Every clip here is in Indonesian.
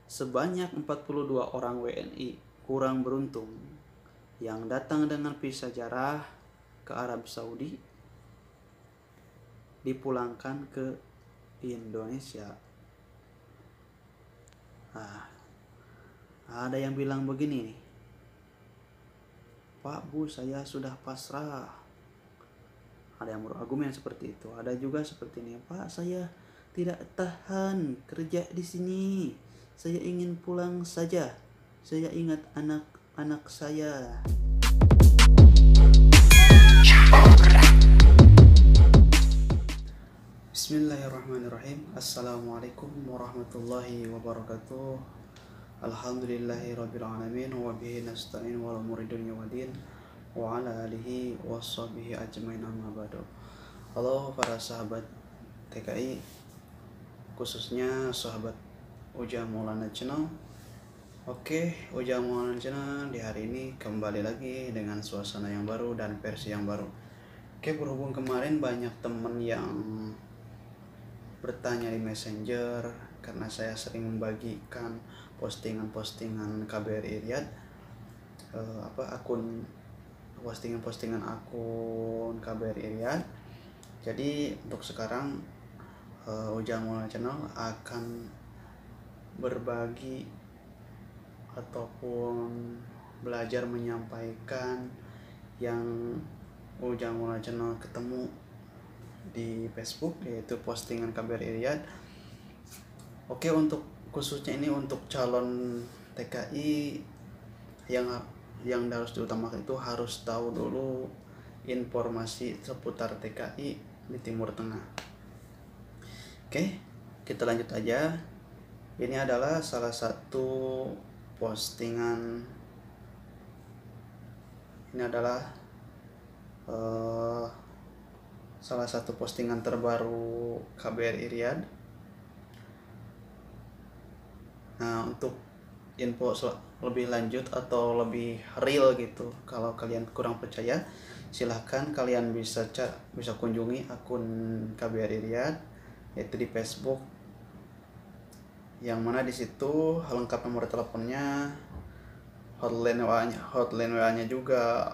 Sebanyak 42 orang WNI kurang beruntung yang datang dengan visa sejarah ke Arab Saudi dipulangkan ke Indonesia. Nah, ada yang bilang begini nih, Pak Bu, saya sudah pasrah. Ada yang berargumen seperti itu. Ada juga seperti ini, Pak, saya tidak tahan kerja di sini. Saya ingin pulang saja. Saya ingat anak-anak saya. Bismillahirrahmanirrahim. Assalamualaikum warahmatullahi wabarakatuh. Alhamdulillahirabbil alamin wa bihi nasta'in wa umuri dunya waddin wa ala alihi washabihi ajmain amma ba'du. Halo para sahabat TKI, khususnya sahabat Ujang Maulana Channel. Oke, Ujang Maulana Channel di hari ini kembali lagi dengan suasana yang baru dan versi yang baru. Oke, berhubung kemarin banyak temen yang bertanya di Messenger karena saya sering membagikan postingan-postingan KBRI Riyadh, postingan-postingan akun KBRI Riyadh. Jadi untuk sekarang Ujang Maulana Channel akan berbagi ataupun belajar menyampaikan yang Ujang Maulana Channel ketemu di Facebook, yaitu postingan KBRI Riyadh. Oke, untuk khususnya ini untuk calon TKI yang harus diutamakan itu harus tahu dulu informasi seputar TKI di Timur Tengah. Oke, kita lanjut aja. Ini adalah salah satu postingan. Ini adalah salah satu postingan terbaru KBRI Riyadh. Nah, untuk info lebih lanjut atau lebih real gitu, kalau kalian kurang percaya, silahkan kalian bisa kunjungi akun KBRI Riyadh, yaitu di Facebook, yang mana di situ lengkap nomor teleponnya, hotline WA-nya juga,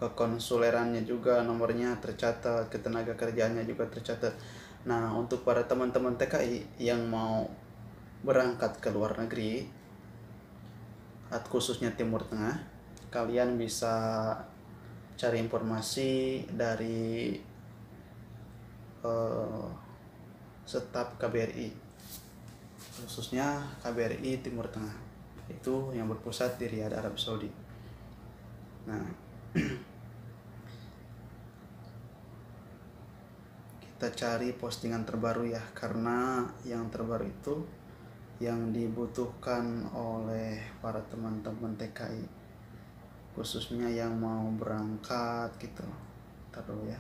kekonsulerannya juga nomornya tercatat, ketenaga kerjaannya juga tercatat. Nah, untuk para teman-teman TKI yang mau berangkat ke luar negeri, khususnya Timur Tengah, kalian bisa cari informasi dari staf KBRI, khususnya KBRI Timur Tengah, itu yang berpusat di Riyadh, Arab Saudi. Nah, kita cari postingan terbaru ya, karena yang terbaru itu yang dibutuhkan oleh para teman-teman TKI, khususnya yang mau berangkat gitu. Ntar dulu ya,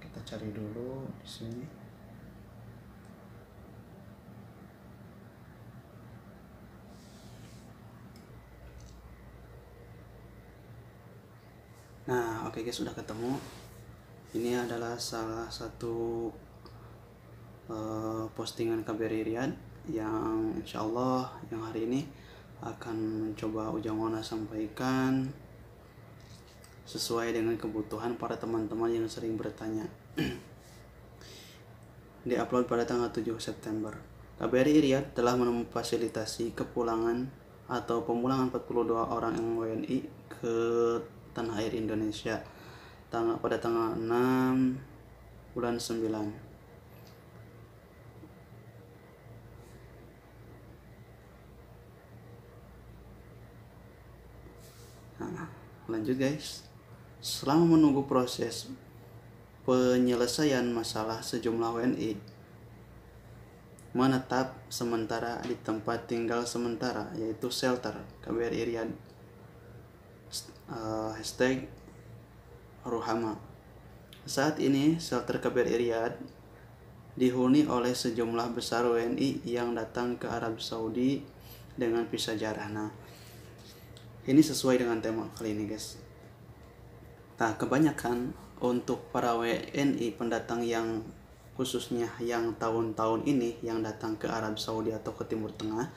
kita cari dulu di sini. Nah, oke guys, sudah ketemu. Ini adalah salah satu postingan KBRI Riyadh yang insyaallah yang hari ini akan mencoba Ujang Maulana sampaikan sesuai dengan kebutuhan para teman-teman yang sering bertanya. Diupload pada tanggal 7 September. KBRI Riyadh telah memfasilitasi kepulangan atau pemulangan 42 orang WNI ke tanah air Indonesia pada tanggal 6 bulan 9. Nah, lanjut guys. Selama menunggu proses penyelesaian masalah, sejumlah WNI menetap sementara di tempat tinggal sementara, yaitu shelter KBRI Riyadh. #Ruhama. Saat ini shelter KBRI Riyadh dihuni oleh sejumlah besar WNI yang datang ke Arab Saudi dengan visa sejarah. Nah, ini sesuai dengan tema kali ini guys. Nah, kebanyakan untuk para WNI pendatang yang khususnya yang tahun-tahun ini yang datang ke Arab Saudi atau ke Timur Tengah,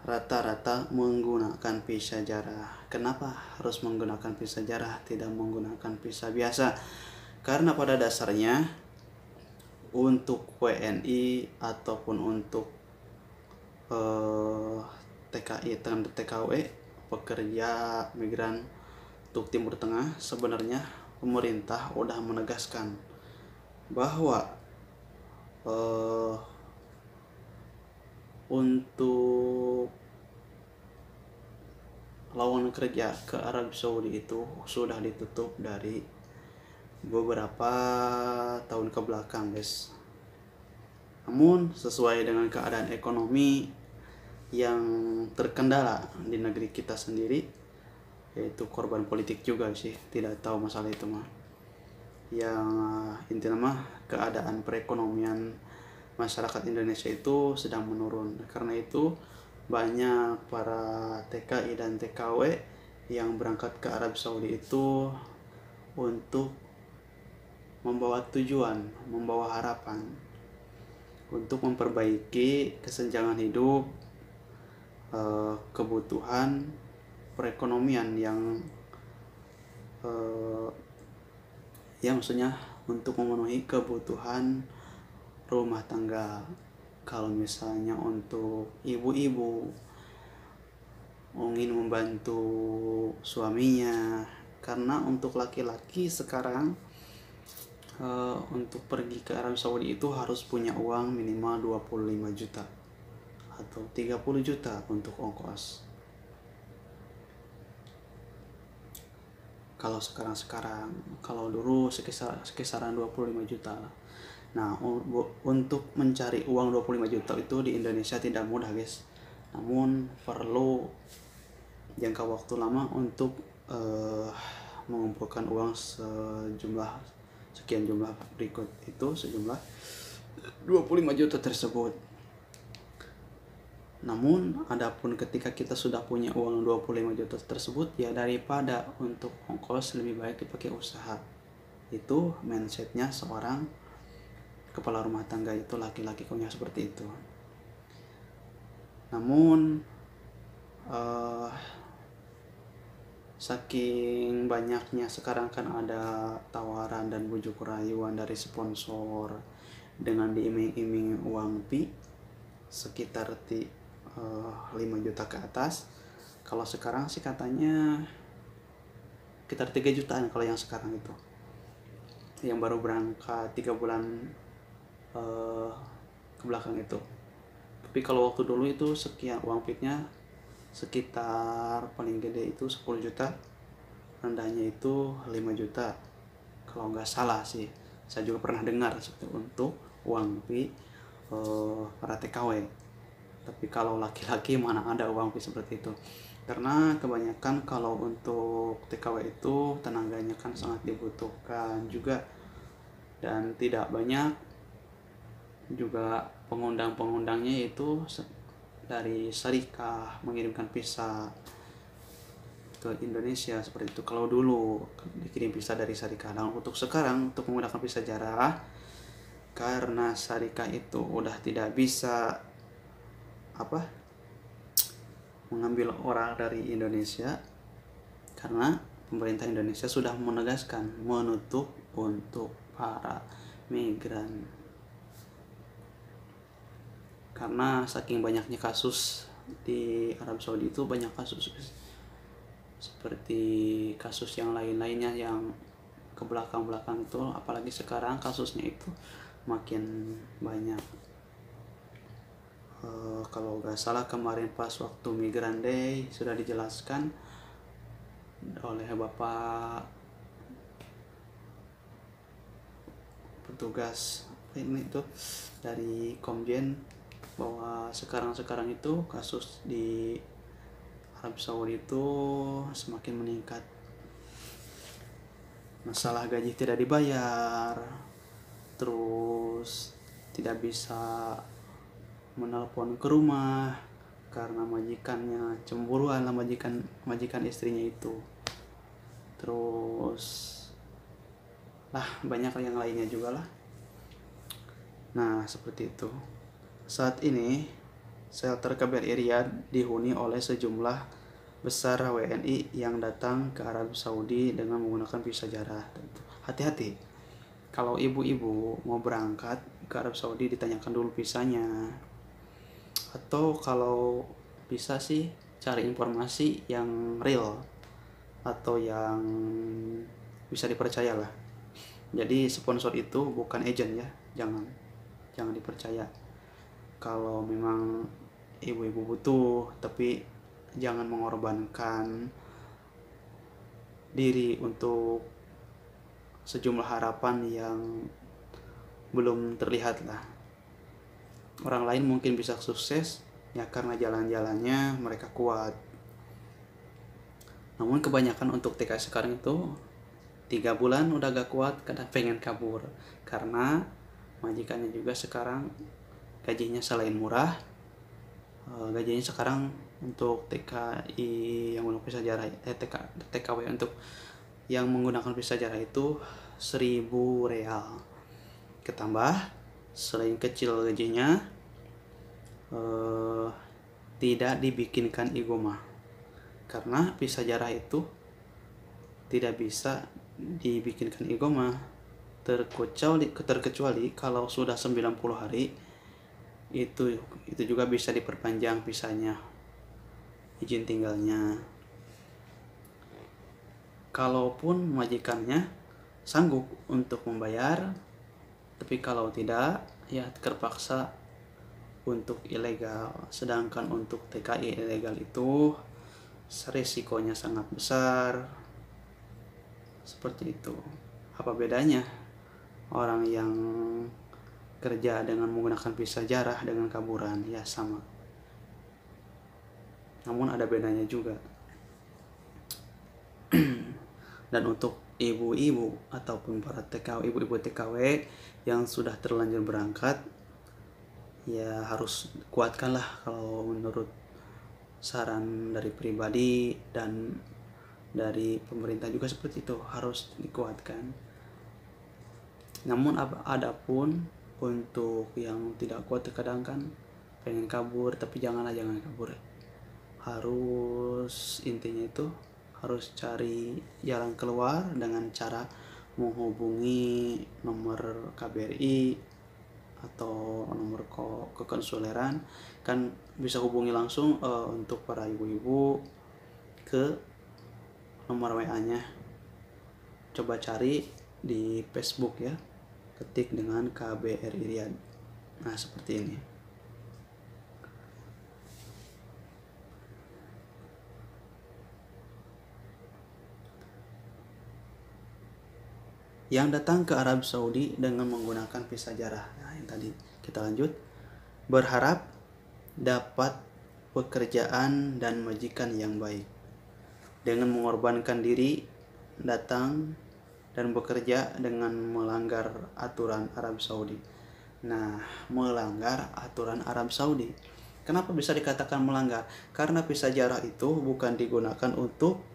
rata-rata menggunakan visa jarah. Kenapa harus menggunakan visa jarah, tidak menggunakan visa biasa? Karena pada dasarnya untuk WNI ataupun untuk TKI dan TKW, pekerja migran untuk Timur Tengah, sebenarnya pemerintah udah menegaskan bahwa untuk lowongan kerja ke Arab Saudi itu sudah ditutup dari beberapa tahun ke belakang, guys. Namun sesuai dengan keadaan ekonomi yang terkendala di negeri kita sendiri, yaitu korban politik juga sih, tidak tahu masalah itu mah, yang intinya mah keadaan perekonomian masyarakat Indonesia itu sedang menurun. Karena itu banyak para TKI dan TKW yang berangkat ke Arab Saudi itu untuk membawa tujuan, membawa harapan untuk memperbaiki kesenjangan hidup, kebutuhan perekonomian yang maksudnya untuk memenuhi kebutuhan rumah tangga. Kalau misalnya untuk ibu-ibu ingin membantu suaminya, karena untuk laki-laki sekarang untuk pergi ke Arab Saudi itu harus punya uang minimal 25 juta atau 30 juta untuk ongkos. Kalau sekarang, kalau dulu sekisaran 25 juta lah. Nah, untuk mencari uang 25 juta itu di Indonesia tidak mudah, guys. Namun perlu jangka waktu lama untuk mengumpulkan uang sekian jumlah berikut itu, sejumlah 25 juta tersebut. Namun adapun ketika kita sudah punya uang 25 juta tersebut, ya daripada untuk ongkos lebih baik dipakai usaha. Itu mindsetnya seorang kepala rumah tangga itu, laki-laki punya seperti itu. Namun saking banyaknya sekarang kan ada tawaran dan bujuk rayuan dari sponsor dengan diiming-iming uang fee sekitar 5 juta ke atas. Kalau sekarang sih katanya sekitar 3 jutaan kalau yang sekarang itu, yang baru berangkat 3 bulan ke belakang itu. Tapi kalau waktu dulu itu sekian uang fee-nya sekitar paling gede itu 10 juta, rendahnya itu 5 juta kalau nggak salah sih. Saya juga pernah dengar untuk uang fee para TKW. Tapi kalau laki-laki mana ada uang fee seperti itu, karena kebanyakan kalau untuk TKW itu tenaganya kan sangat dibutuhkan juga, dan tidak banyak juga pengundang-pengundangnya itu dari syarikat mengirimkan visa ke Indonesia seperti itu. Kalau dulu dikirim visa dari syarikat. Nah, untuk sekarang untuk menggunakan visa jarah, karena syarikat itu udah tidak bisa mengambil orang dari Indonesia, karena pemerintah Indonesia sudah menegaskan menutup untuk para migran. Karena saking banyaknya kasus di Arab Saudi itu, banyak kasus seperti kasus yang lain-lainnya yang ke belakang-belakang itu, apalagi sekarang kasusnya itu makin banyak. Kalau nggak salah kemarin pas waktu Migran Day sudah dijelaskan oleh Bapak petugas ini tuh dari Komjen, bahwa sekarang itu kasus di Arab Saudi itu semakin meningkat. Masalah gaji tidak dibayar, terus tidak bisa menelpon ke rumah karena majikannya cemburuan lah, majikan istrinya itu. Terus banyak yang lainnya juga lah. Nah, seperti itu. Saat ini, shelter KBRI Riyadh dihuni oleh sejumlah besar WNI yang datang ke Arab Saudi dengan menggunakan visa jarah. Hati-hati, kalau ibu-ibu mau berangkat ke Arab Saudi ditanyakan dulu visanya. Atau kalau bisa sih cari informasi yang real atau yang bisa dipercaya lah. Jadi sponsor itu bukan agent ya, jangan dipercaya. Kalau memang ibu-ibu butuh, tapi jangan mengorbankan diri untuk sejumlah harapan yang belum terlihat lah. Orang lain mungkin bisa sukses ya karena jalan-jalannya mereka kuat. Namun kebanyakan untuk TKI sekarang itu 3 bulan udah gak kuat karena pengen kabur. Karena majikannya juga sekarang gajinya selain murah, gajinya sekarang untuk TKI yang menggunakan visa jarah, TKW untuk yang menggunakan visa jarah itu 1.000 real. Ketambah selain kecil gajinya, tidak dibikinkan igoma karena visa jarah itu tidak bisa dibikinkan igoma terkecuali kalau sudah 90 hari itu juga bisa diperpanjang visanya, izin tinggalnya. Kalaupun majikannya sanggup untuk membayar, tapi kalau tidak ya terpaksa untuk ilegal. Sedangkan untuk TKI ilegal itu risikonya sangat besar. Seperti itu. Apa bedanya orang yang kerja dengan menggunakan visa jarah dengan kaburan? Ya sama. Namun ada bedanya juga. Dan untuk ibu-ibu ataupun para TKW, ibu-ibu TKW yang sudah terlanjur berangkat, ya harus kuatkanlah kalau menurut saran dari pribadi dan dari pemerintah juga seperti itu, harus dikuatkan. Namun adapun untuk yang tidak kuat terkadang kan pengen kabur, tapi jangan kabur. Harus intinya itu harus cari jalan keluar dengan cara menghubungi nomor KBRI atau nomor kekonsuleran, kan bisa hubungi langsung untuk para ibu-ibu ke nomor WA-nya. Coba cari di Facebook ya, ketik dengan KBRI Riyadh. Nah, seperti ini. Yang datang ke Arab Saudi dengan menggunakan visa jarah. Nah, yang tadi kita lanjut. Berharap dapat pekerjaan dan majikan yang baik. Dengan mengorbankan diri, datang dan bekerja dengan melanggar aturan Arab Saudi. Nah, melanggar aturan Arab Saudi. Kenapa bisa dikatakan melanggar? Karena visa jarah itu bukan digunakan untuk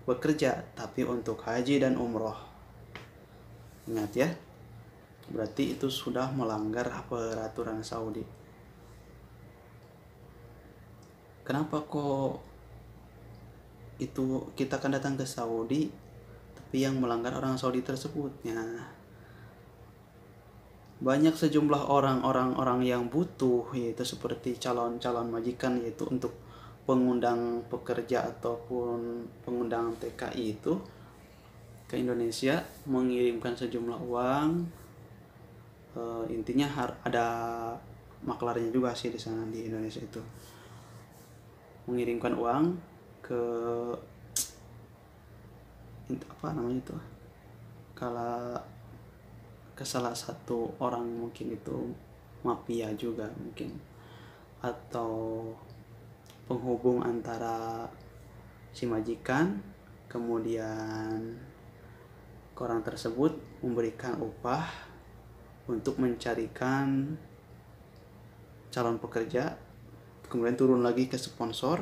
bekerja, tapi untuk haji dan umroh. Ingat ya, berarti itu sudah melanggar peraturan Saudi. Kenapa kok itu kita akan datang ke Saudi, tapi yang melanggar orang Saudi tersebut? Ya, banyak sejumlah orang yang butuh, yaitu seperti calon majikan, yaitu untuk pengundang pekerja ataupun pengundang TKI itu ke Indonesia, mengirimkan sejumlah uang. Intinya ada maklarnya juga sih di sana di Indonesia itu, mengirimkan uang ke ke salah satu orang, mungkin itu mafia juga mungkin, atau penghubung antara si majikan kemudian orang tersebut memberikan upah untuk mencarikan calon pekerja, kemudian turun lagi ke sponsor,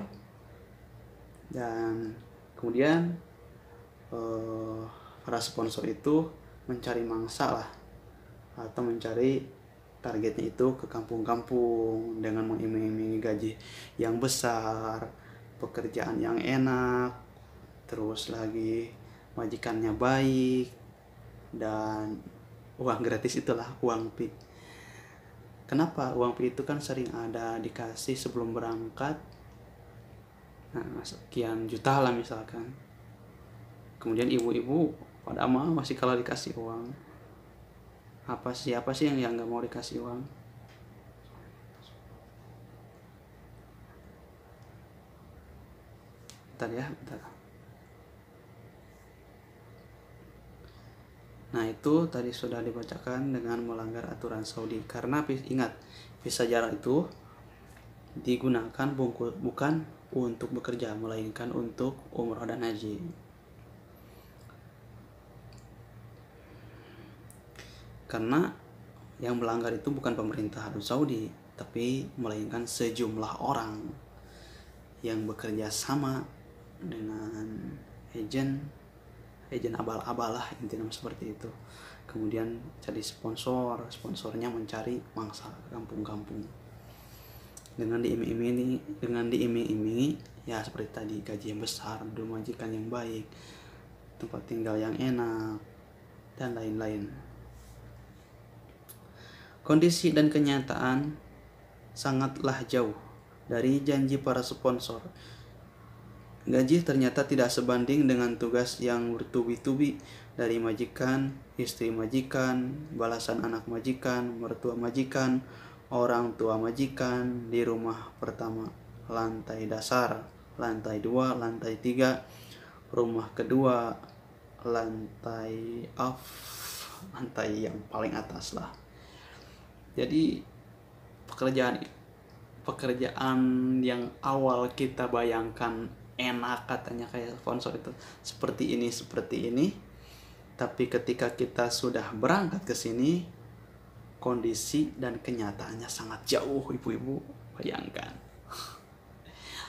dan kemudian para sponsor itu mencari mangsa lah, atau mencari targetnya itu ke kampung-kampung dengan mengiming-imingi gaji yang besar, pekerjaan yang enak, terus lagi majikannya baik, dan uang gratis, itulah uang pi. Kenapa uang pi itu kan sering ada dikasih sebelum berangkat, nah sekian juta lah misalkan, kemudian ibu-ibu pada masih kalau dikasih uang. Siapa sih yang nggak mau dikasih uang? Bentar ya, bentar. Nah itu tadi sudah dibacakan dengan melanggar aturan Saudi. Karena ingat, visa jarak itu digunakan bukan untuk bekerja, melainkan untuk umrah dan haji. Karena yang melanggar itu bukan pemerintah Arab Saudi, tapi melainkan sejumlah orang yang bekerja sama dengan agen abal-abal lah, intinya seperti itu. Kemudian jadi sponsornya mencari mangsa ke kampung-kampung dengan diiming-imingi ya seperti tadi, gaji yang besar, majikan yang baik, tempat tinggal yang enak, dan lain-lain. Kondisi dan kenyataan sangatlah jauh dari janji para sponsor. Gaji ternyata tidak sebanding dengan tugas yang bertubi-tubi dari majikan, istri majikan, balasan anak majikan, mertua majikan, orang tua majikan di rumah pertama, lantai dasar, lantai 2, lantai 3, rumah kedua, lantai yang paling atas lah. Jadi pekerjaan yang awal kita bayangkan enak, katanya kayak sponsor itu seperti ini, tapi ketika kita sudah berangkat ke sini, kondisi dan kenyataannya sangat jauh, ibu-ibu. Bayangkan.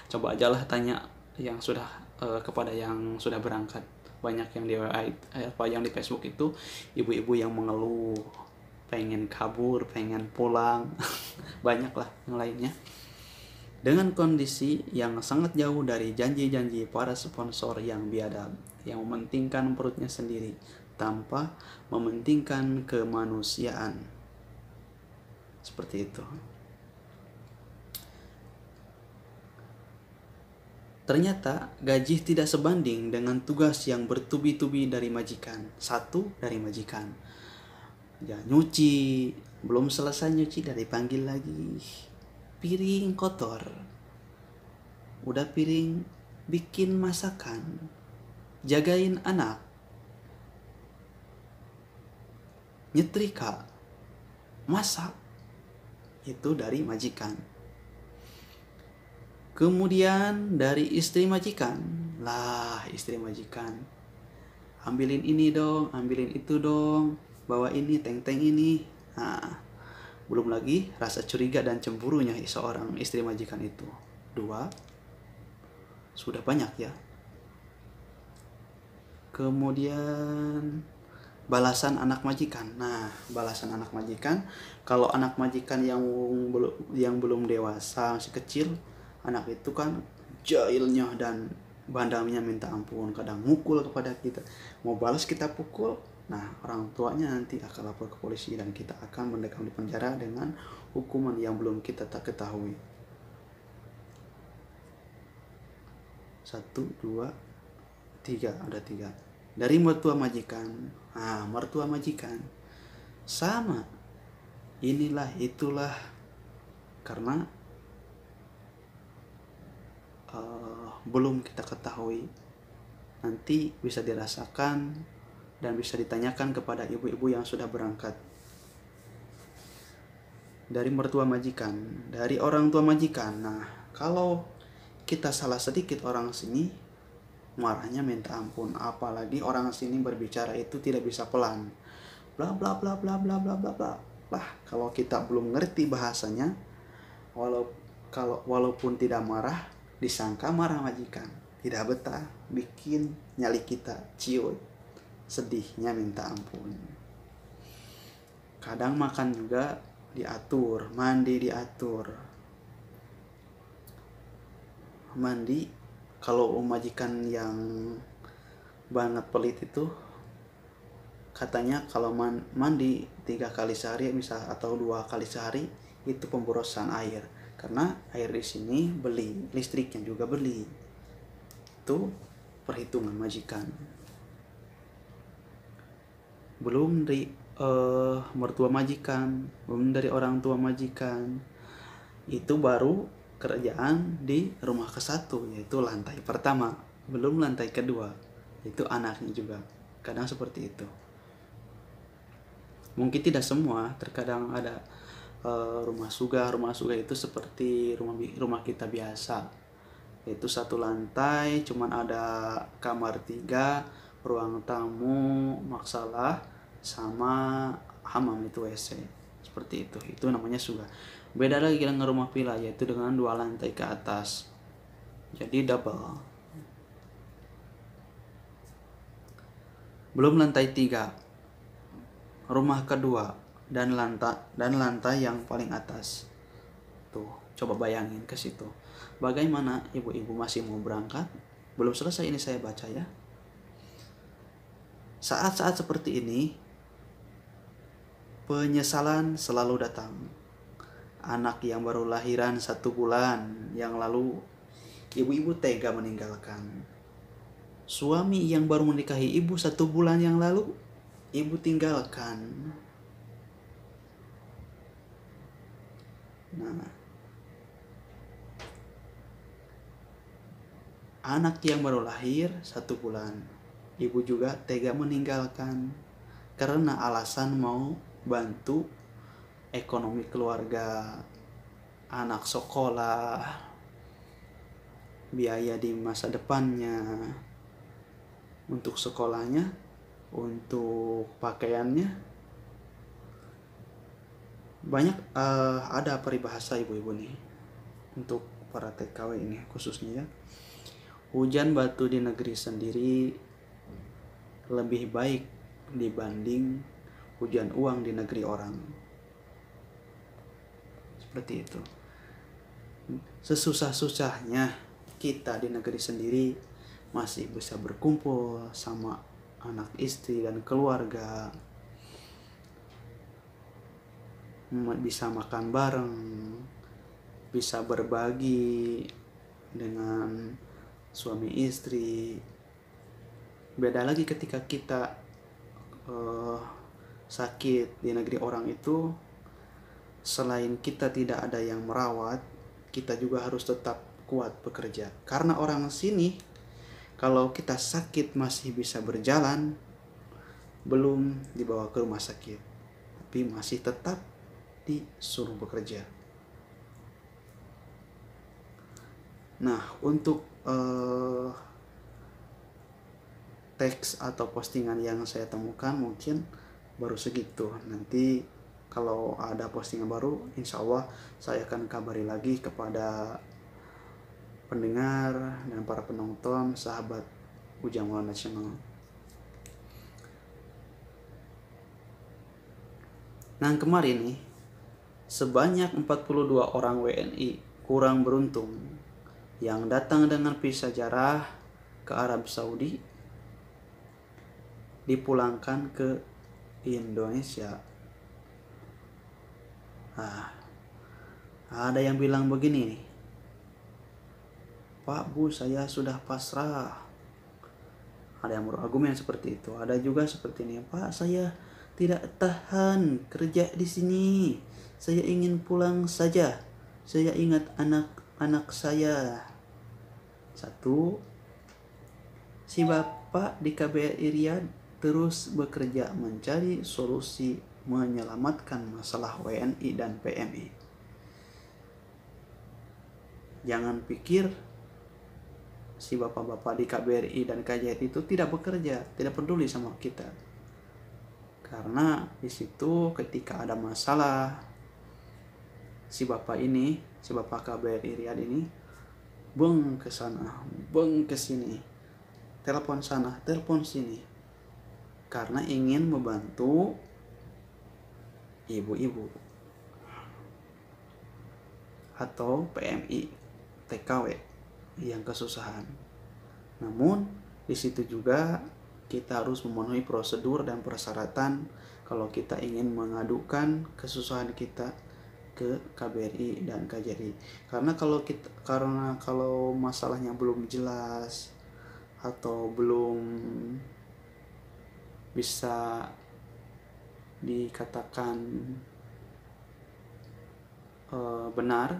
Coba aja lah tanya yang sudah kepada yang sudah berangkat. Banyak yang di WA, yang di Facebook itu ibu-ibu yang mengeluh, pengen kabur, pengen pulang. Banyak lah yang lainnya. Dengan kondisi yang sangat jauh dari janji-janji para sponsor yang biadab, yang mementingkan perutnya sendiri tanpa mementingkan kemanusiaan. Seperti itu. Ternyata gaji tidak sebanding dengan tugas yang bertubi-tubi dari majikan. Satu, dari majikan. Ya, nyuci, belum selesai nyuci dari panggil lagi. Piring kotor. Udah piring, bikin masakan. Jagain anak. Nyetrika. Masak. Itu dari majikan. Kemudian dari istri majikan. Lah, istri majikan. Ambilin ini dong, ambilin itu dong. Bawa ini, teng-teng ini. Nah, belum lagi rasa curiga dan cemburunya seorang istri majikan itu. 2, sudah banyak ya. Kemudian balasan anak majikan. Nah, balasan anak majikan, kalau anak majikan yang belum dewasa, masih kecil, anak itu kan jahilnya dan bandamnya minta ampun, kadang mukul kepada kita. Mau balas kita pukul, nah orang tuanya nanti akan lapor ke polisi dan kita akan mendekam di penjara dengan hukuman yang belum kita tak ketahui. 1, 2, 3, ada 3. Dari mertua majikan. Nah, mertua majikan sama, inilah itulah, karena belum kita ketahui. Nanti bisa dirasakan dan bisa ditanyakan kepada ibu-ibu yang sudah berangkat. Dari mertua majikan, dari orang tua majikan. Nah, kalau kita salah sedikit, orang sini marahnya minta ampun. Apalagi orang sini berbicara itu tidak bisa pelan. Bla bla bla bla bla bla bla bla. Lah, kalau kita belum ngerti bahasanya, walaupun tidak marah, disangka marah majikan. Tidak betah, bikin nyali kita ciut. Sedihnya minta ampun. Kadang makan juga diatur, mandi diatur. Mandi, kalau majikan yang banget pelit itu katanya kalau mandi 3 kali sehari bisa, atau 2 kali sehari itu pemborosan air, karena air di sini beli, listriknya juga beli. Itu perhitungan majikan. Belum dari mertua majikan, belum dari orang tua majikan. Itu baru kerjaan di rumah ke-1, yaitu lantai pertama, belum lantai kedua, itu anaknya juga. Kadang seperti itu. Mungkin tidak semua, terkadang ada rumah suga itu seperti rumah kita biasa, yaitu 1 lantai cuman ada kamar 3, ruang tamu, maksalah, sama hamam itu WC, seperti itu namanya suga. Beda lagi dengan rumah villa, yaitu dengan 2 lantai ke atas, jadi double. Belum lantai 3, rumah kedua dan lantai yang paling atas. Tuh, coba bayangin ke situ. Bagaimana ibu-ibu masih mau berangkat? Belum selesai ini saya baca ya. Saat-saat seperti ini, penyesalan selalu datang. Anak yang baru lahiran 1 bulan yang lalu, ibu-ibu tega meninggalkan. Suami yang baru menikahi ibu 1 bulan yang lalu, ibu tinggalkan. Nah, anak yang baru lahir 1 bulan, ibu juga tega meninggalkan karena alasan mau bantu ekonomi keluarga, anak sekolah, biaya di masa depannya, untuk sekolahnya, untuk pakaiannya. Banyak ada peribahasa ibu-ibu nih untuk para TKW ini khususnya ya. Hujan batu di negeri sendiri lebih baik dibanding hujan uang di negeri orang. Seperti itu. Sesusah-susahnya kita di negeri sendiri masih bisa berkumpul sama anak istri dan keluarga, bisa makan bareng, bisa berbagi dengan suami istri. Beda lagi ketika kita sakit di negeri orang itu, selain kita tidak ada yang merawat, kita juga harus tetap kuat bekerja. Karena orang sini kalau kita sakit masih bisa berjalan, belum dibawa ke rumah sakit, tapi masih tetap disuruh bekerja. Nah, untuk teks atau postingan yang saya temukan mungkin baru segitu. Nanti kalau ada postingan baru, insya Allah saya akan kabari lagi kepada pendengar dan para penonton sahabat Ujang Maulana Channel. Nah, kemarin nih, sebanyak 42 orang WNI kurang beruntung yang datang dengan visa jarah ke Arab Saudi dipulangkan ke Indonesia. Ada yang bilang begini nih, Pak Bu, saya sudah pasrah. Ada yang berargumen seperti itu. Ada juga seperti ini, Pak, saya tidak tahan kerja di sini. Saya ingin pulang saja. Saya ingat anak-anak saya. 1, si Bapak di KBRI Riyadh terus bekerja mencari solusi menyelamatkan masalah WNI dan PMI. Jangan pikir si bapak-bapak di KBRI dan KJRI itu tidak bekerja, tidak peduli sama kita. Karena di situ ketika ada masalah, si bapak KBRI Riyadh ini beng ke sana, beng ke sini, telepon sana, telepon sini, karena ingin membantu ibu-ibu. atau PMI TKW yang kesusahan. Namun di situ juga kita harus memenuhi prosedur dan persyaratan kalau kita ingin mengadukan kesusahan kita ke KBRI dan KJRI. Karena kalau masalahnya belum jelas atau belum bisa dikatakan benar,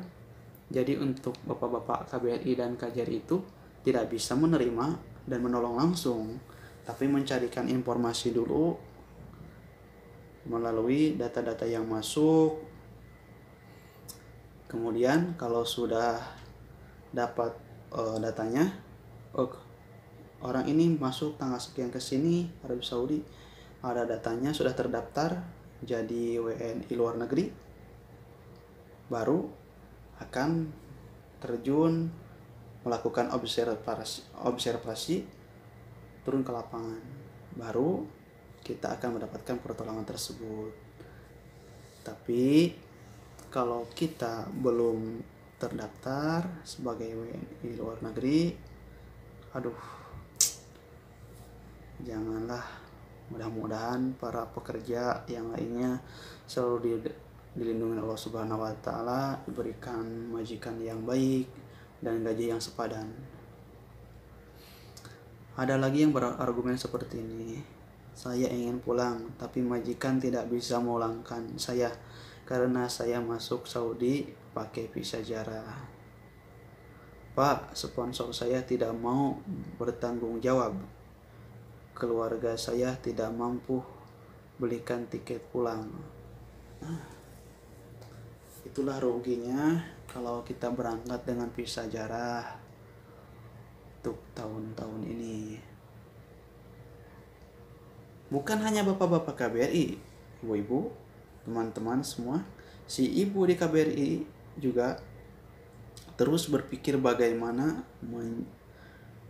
jadi untuk bapak-bapak KBRI dan KJRI itu tidak bisa menerima dan menolong langsung, tapi mencarikan informasi dulu melalui data-data yang masuk. Kemudian kalau sudah dapat datanya, orang ini masuk tanggal sekian ke sini Arab Saudi, ada datanya, sudah terdaftar jadi WNI luar negeri, baru akan terjun melakukan observasi turun ke lapangan, baru kita akan mendapatkan pertolongan tersebut. Tapi kalau kita belum terdaftar sebagai WNI luar negeri, janganlah. Mudah-mudahan para pekerja yang lainnya selalu dilindungi Allah Subhanahu wa taala, diberikan majikan yang baik dan gaji yang sepadan. Ada lagi yang berargumen seperti ini, saya ingin pulang tapi majikan tidak bisa memulangkan saya karena saya masuk Saudi pakai visa jarah. Pak, sponsor saya tidak mau bertanggung jawab. Keluarga saya tidak mampu belikan tiket pulang. Itulah ruginya kalau kita berangkat dengan visa jarah untuk tahun-tahun ini. Bukan hanya bapak-bapak KBRI, ibu-ibu, teman-teman semua, si ibu di KBRI juga terus berpikir bagaimana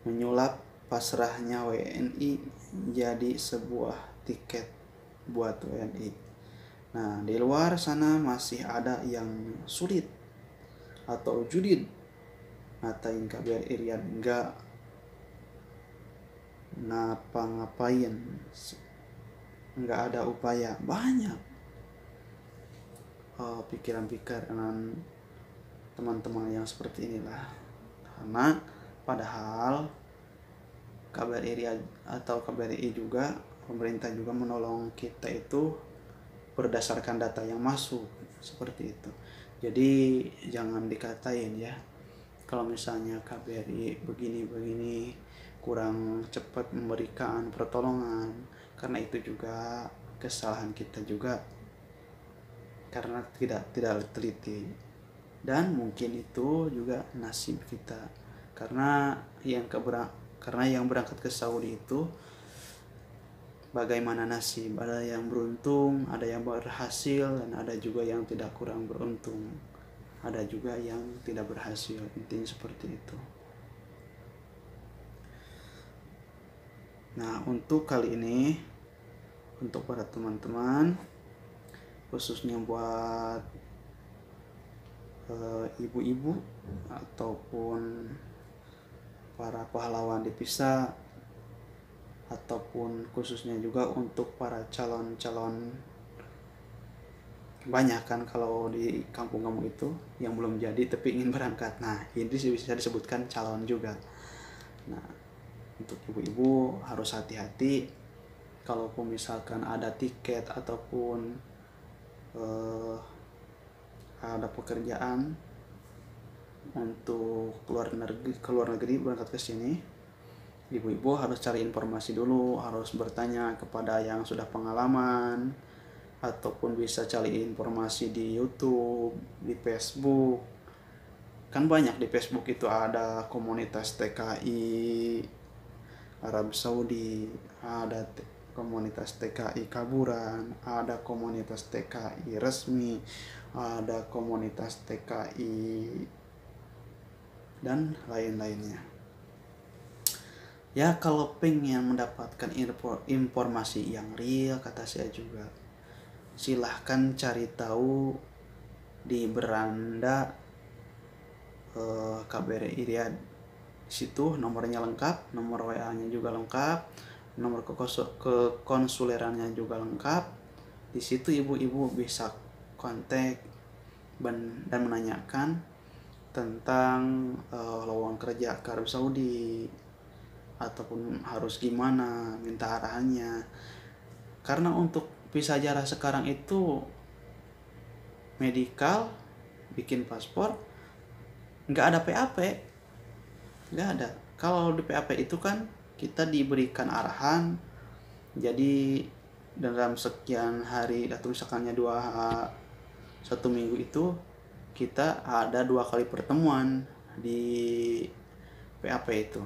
menyulap pasrahnya WNI jadi sebuah tiket buat WNI. Nah, di luar sana masih ada yang sulit atau judid ngatain KBRI Riyadh enggak ngapa-ngapain, enggak ada upaya. Banyak pikiran-pikiran teman-teman yang seperti inilah. Karena padahal KBRI Riyadh atau KBRI juga, pemerintah juga menolong kita itu berdasarkan data yang masuk, seperti itu. Jadi jangan dikatain ya, kalau misalnya KBRI begini kurang cepat memberikan pertolongan, karena itu juga kesalahan kita juga, karena tidak teliti, dan mungkin itu juga nasib kita, karena yang berangkat ke Saudi itu bagaimana nasib, ada yang beruntung, ada yang berhasil, dan ada juga yang tidak kurang beruntung, ada juga yang tidak berhasil. Intinya seperti itu. Nah, untuk kali ini, untuk para teman-teman, khususnya buat ibu-ibu ataupun para pahlawan devisa, ataupun khususnya juga untuk para calon-calon, banyak kan kalau di kampung-kampung itu yang belum jadi tapi ingin berangkat. Nah, ini bisa disebutkan calon juga. Nah, untuk ibu-ibu harus hati-hati kalaupun misalkan ada tiket ataupun ada pekerjaan untuk keluar negeri berangkat ke sini. Ibu-ibu harus cari informasi dulu, harus bertanya kepada yang sudah pengalaman, ataupun bisa cari informasi di YouTube, di Facebook. Kan banyak di Facebook itu ada komunitas TKI Arab Saudi, ada komunitas TKI Kaburan, ada komunitas TKI resmi, ada komunitas TKI dan lain-lainnya. Ya, kalau pengen mendapatkan informasi yang real, kata saya juga, silahkan cari tahu di beranda KBRI Riyadh. Di situ nomornya lengkap, nomor WA-nya juga lengkap, nomor kekonsulerannya juga lengkap. Di situ ibu-ibu bisa kontak dan menanyakan tentang lowongan kerja ke Arab Saudi, ataupun harus gimana, minta arahannya. Karena untuk visa jarah sekarang itu medikal, bikin paspor, nggak ada PAP, nggak ada. Kalau di PAP itu kan kita diberikan arahan, jadi dalam sekian hari atau misalkannya satu minggu itu kita ada 2 kali pertemuan di PAP itu.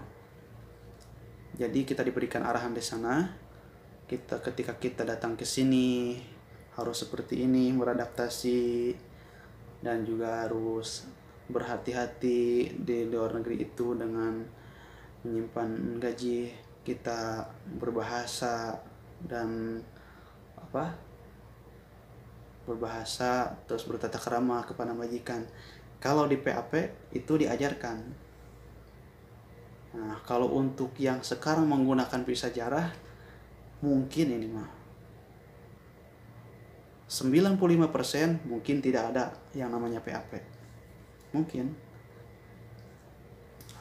Jadi kita diberikan arahan di sana. Ketika kita datang ke sini harus seperti ini, beradaptasi, dan juga harus berhati-hati di luar negeri itu dengan menyimpan gaji kita, berbahasa dan berbahasa, terus bertata krama kepada majikan. Kalau di PAP itu diajarkan. Nah, kalau untuk yang sekarang menggunakan visa jarah, mungkin ini mah 95% mungkin tidak ada yang namanya PAP. Mungkin.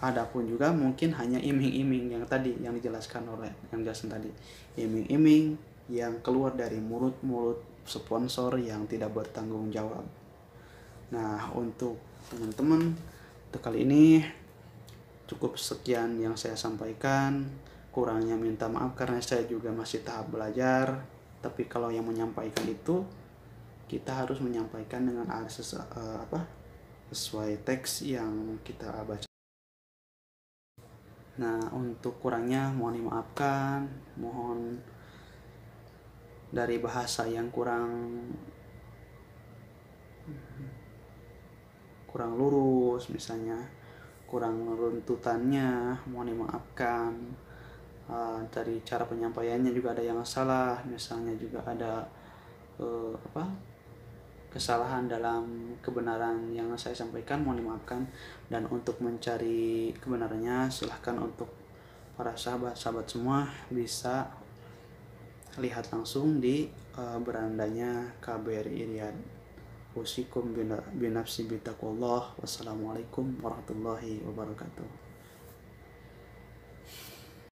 Adapun juga mungkin hanya iming-iming yang tadi yang dijelaskan tadi. Iming-iming yang keluar dari mulut-mulut sponsor yang tidak bertanggung jawab. Nah, untuk teman-teman, untuk kali ini cukup sekian yang saya sampaikan. Kurangnya minta maaf karena saya juga masih tahap belajar. Tapi kalau yang menyampaikan itu, kita harus menyampaikan dengan sesuai teks yang kita baca. Nah, untuk kurangnya mohon dimaafkan, mohon dari bahasa yang kurang lurus, misalnya kurang runtutannya, mohon dimaafkan. Dari cara penyampaiannya juga ada yang salah, misalnya juga ada kesalahan dalam kebenaran yang saya sampaikan, mohon dimaafkan. Dan untuk mencari kebenarannya, silahkan untuk para sahabat-sahabat semua bisa lihat langsung di berandanya KBRI Riyadh. Usikum binafsi bitaqwallah. Wassalamualaikum warahmatullahi wabarakatuh.